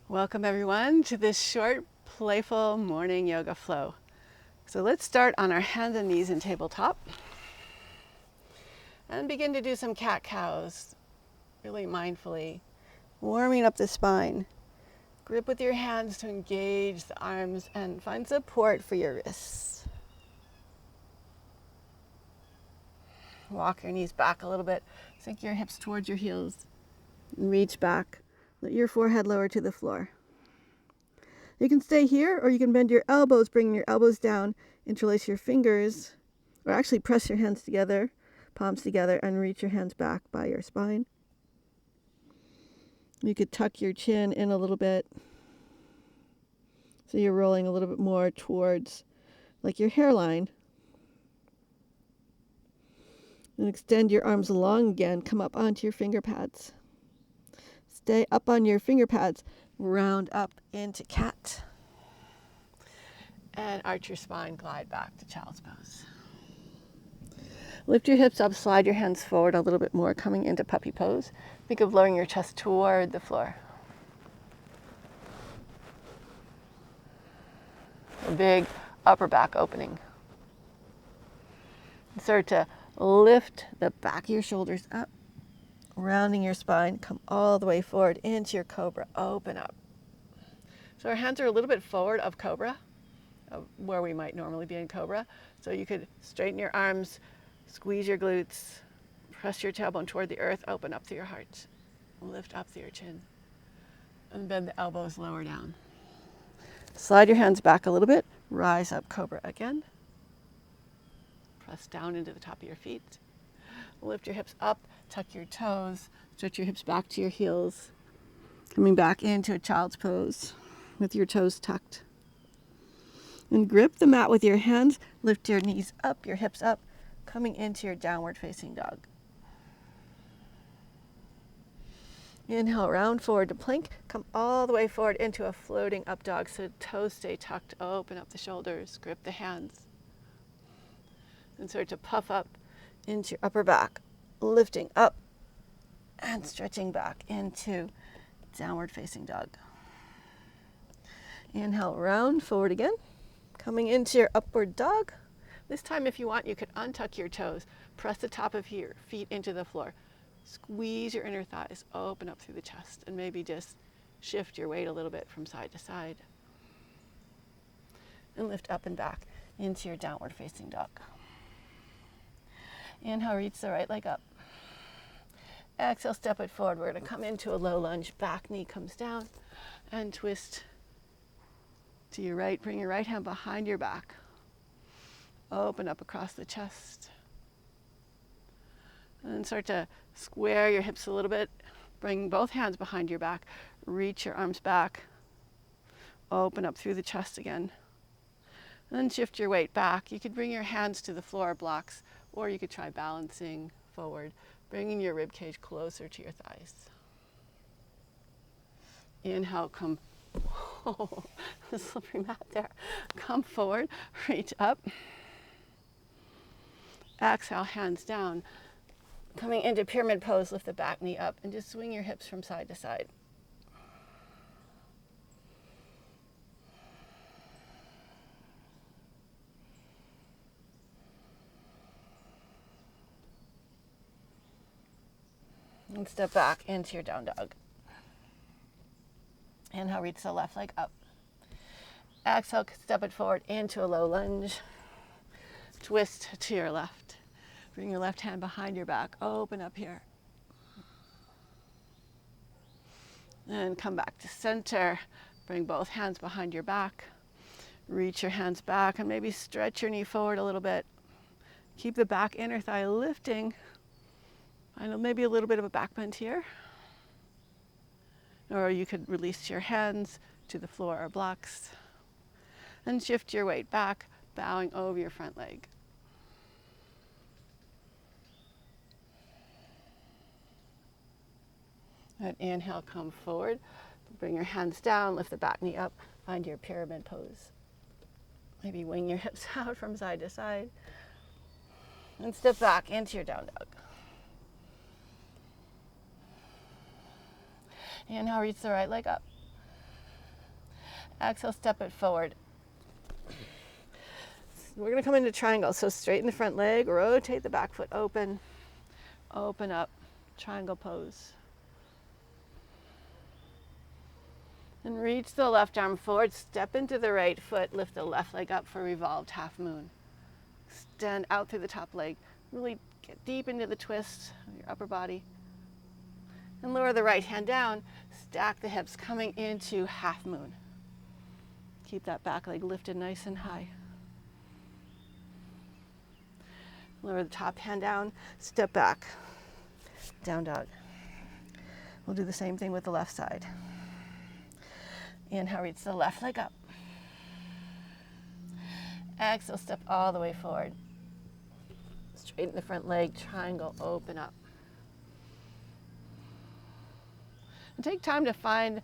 Welcome everyone to this short, playful morning yoga flow. So let's start on our hands and knees in tabletop and begin to do some cat-cows, really mindfully, warming up the spine. Grip with your hands to engage the arms and find support for your wrists. Walk your knees back a little bit, sink your hips towards your heels, and reach back. Let your forehead lower to the floor. You can stay here, or you can bend your elbows, bringing your elbows down, interlace your fingers, or actually press your hands together, palms together, and reach your hands back by your spine. You could tuck your chin in a little bit, so you're rolling a little bit more towards like your hairline. And extend your arms long again, come up onto your finger pads. Stay up on your finger pads, round up into cat. And arch your spine, glide back to child's pose. Lift your hips up, slide your hands forward a little bit more, coming into puppy pose. Think of lowering your chest toward the floor. A big upper back opening. Start to lift the back of your shoulders up, rounding your spine, come all the way forward into your cobra, open up. So our hands are a little bit forward of cobra, where we might normally be in cobra. So you could straighten your arms, squeeze your glutes, press your tailbone toward the earth, open up through your heart, lift up through your chin, and bend the elbows lower down. Slide your hands back a little bit, rise up cobra again. Press down into the top of your feet. Lift your hips up, tuck your toes, stretch your hips back to your heels. Coming back into a child's pose with your toes tucked. And grip the mat with your hands, lift your knees up, your hips up, coming into your downward facing dog. Inhale, round forward to plank, come all the way forward into a floating up dog, so toes stay tucked, open up the shoulders, grip the hands. And start to puff up into your upper back, lifting up and stretching back into downward facing dog. Inhale, round forward again, coming into your upward dog. This time, if you want, you could untuck your toes, press the top of your feet into the floor, squeeze your inner thighs, open up through the chest, and maybe just shift your weight a little bit from side to side. And lift up and back into your downward facing dog. Inhale, reach the right leg up. Exhale, step it forward. We're going to come into a low lunge. Back knee comes down and twist to your right. Bring your right hand behind your back. Open up across the chest. And then start to square your hips a little bit. Bring both hands behind your back. Reach your arms back. Open up through the chest again. And then shift your weight back. You could bring your hands to the floor blocks, or you could try balancing forward, bringing your rib cage closer to your thighs. Inhale, come, oh, the slippery mat there. Come forward, reach up. Exhale, hands down. Coming into pyramid pose, lift the back knee up and just swing your hips from side to side. And step back into your down dog. Inhale, reach the left leg up. Exhale, step it forward into a low lunge. Twist to your left. Bring your left hand behind your back. Open up here. And come back to center. Bring both hands behind your back. Reach your hands back and maybe stretch your knee forward a little bit. Keep the back inner thigh lifting. I know maybe a little bit of a back bend here. Or you could release your hands to the floor or blocks. And shift your weight back, bowing over your front leg. And inhale, come forward. Bring your hands down, lift the back knee up, find your pyramid pose. Maybe wing your hips out from side to side. And step back into your down dog. Inhale, reach the right leg up. Exhale, step it forward. We're going to come into triangle. So straighten the front leg, rotate the back foot open, open up, triangle pose. And reach the left arm forward, step into the right foot, lift the left leg up for revolved half moon. Extend out through the top leg, really get deep into the twist of your upper body. And lower the right hand down, stack the hips, coming into half moon. Keep that back leg lifted nice and high. Lower the top hand down, step back, down dog. We'll do the same thing with the left side. Inhale, reach the left leg up. Exhale, step all the way forward. Straighten the front leg, triangle, open up. And take time to find,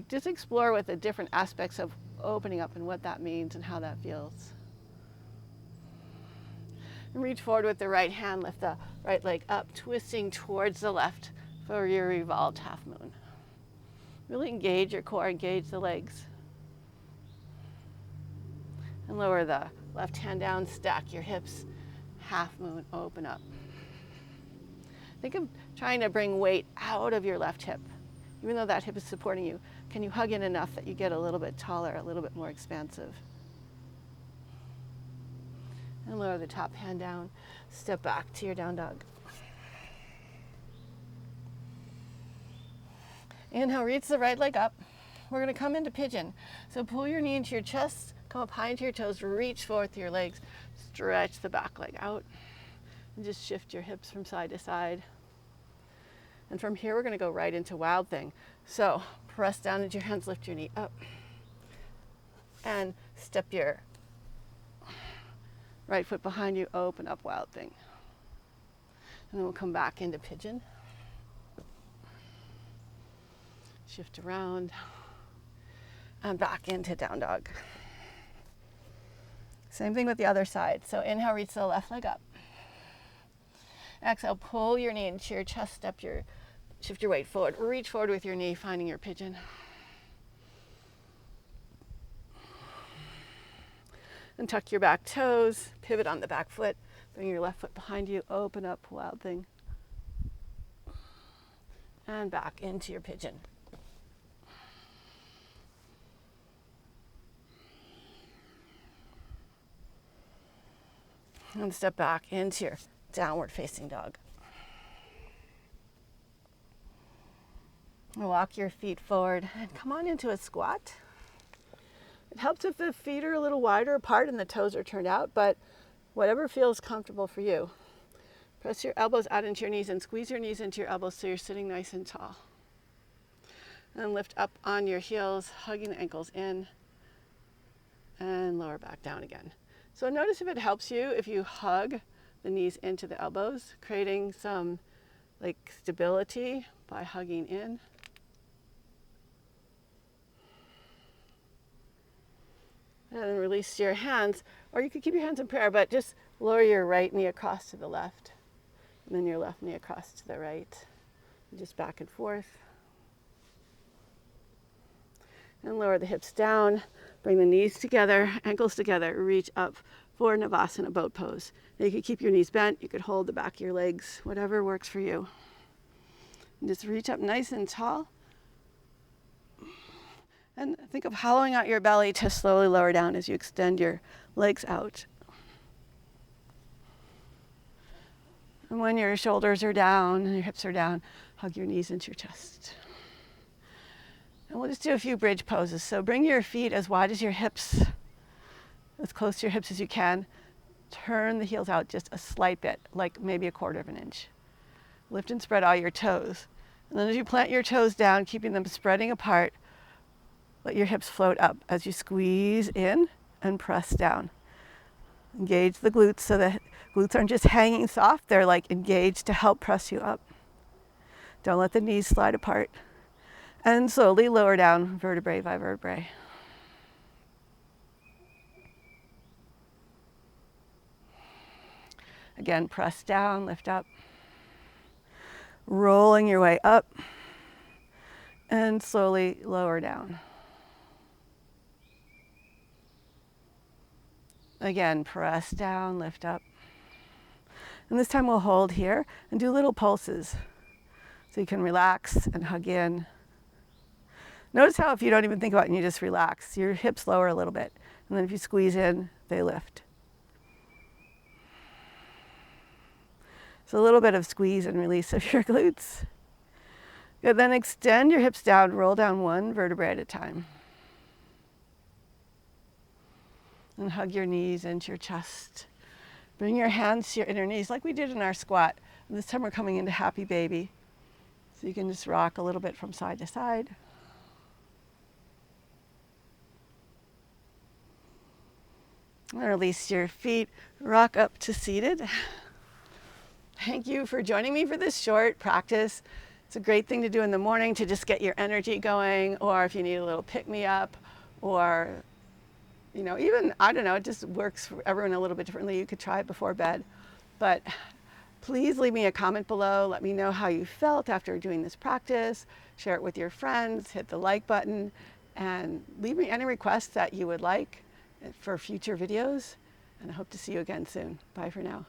just explore with the different aspects of opening up and what that means and how that feels. And reach forward with the right hand, lift the right leg up, twisting towards the left for your revolved half moon. Really engage your core, engage the legs. And lower the left hand down, stack your hips, half moon, open up. Think of trying to bring weight out of your left hip. Even though that hip is supporting you, can you hug in enough that you get a little bit taller, a little bit more expansive? And lower the top hand down, step back to your down dog. Inhale, reach the right leg up. We're going to come into pigeon. So pull your knee into your chest, come up high into your toes, reach forward through your legs, stretch the back leg out, and just shift your hips from side to side. And from here, we're going to go right into wild thing. So press down into your hands, lift your knee up, and step your right foot behind you, open up wild thing. And then we'll come back into pigeon. Shift around and back into down dog. Same thing with the other side. So inhale, reach the left leg up. Exhale, pull your knee into your chest, shift your weight forward. Reach forward with your knee, finding your pigeon. And tuck your back toes, pivot on the back foot, bring your left foot behind you, open up, wild thing. And back into your pigeon. And step back into your downward facing dog. Walk your feet forward and come on into a squat. It helps if the feet are a little wider apart and the toes are turned out, but whatever feels comfortable for you. Press your elbows out into your knees and squeeze your knees into your elbows so you're sitting nice and tall. And lift up on your heels, hugging the ankles in, and lower back down again. So notice if it helps you if you hug the knees into the elbows, creating some stability by hugging in. And then release your hands, or you could keep your hands in prayer, but just lower your right knee across to the left, and then your left knee across to the right, and just back and forth. And lower the hips down, bring the knees together, ankles together, reach up for Navasana boat pose. Now you could keep your knees bent, you could hold the back of your legs, whatever works for you. And just reach up nice and tall. And think of hollowing out your belly to slowly lower down as you extend your legs out. And when your shoulders are down and your hips are down, hug your knees into your chest. And we'll just do a few bridge poses. So bring your feet as wide as your hips, as close to your hips as you can. Turn the heels out just a slight bit, like maybe 1/4 of an inch. Lift and spread all your toes. And then as you plant your toes down, keeping them spreading apart, let your hips float up as you squeeze in and press down. Engage the glutes so the glutes aren't just hanging soft, they're engaged to help press you up. Don't let the knees slide apart. And slowly lower down vertebrae by vertebrae. Again, press down, lift up. Rolling your way up and slowly lower down. Again, press down, lift up. And this time we'll hold here and do little pulses. So you can relax and hug in. Notice how if you don't even think about it and you just relax, your hips lower a little bit. And then if you squeeze in, they lift. So a little bit of squeeze and release of your glutes. Good, then extend your hips down, roll down one vertebrae at a time. And hug your knees into your chest. Bring your hands to your inner knees like we did in our squat. And this time we're coming into happy baby. So you can just rock a little bit from side to side. And release your feet, rock up to seated. Thank you for joining me for this short practice. It's a great thing to do in the morning to just get your energy going, or if you need a little pick-me-up, or, you know, even, I don't know, it just works for everyone a little bit differently. You could try it before bed. But please leave me a comment below. Let me know how you felt after doing this practice. Share it with your friends, hit the like button, and leave me any requests that you would like for future videos. And I hope to see you again soon. Bye for now.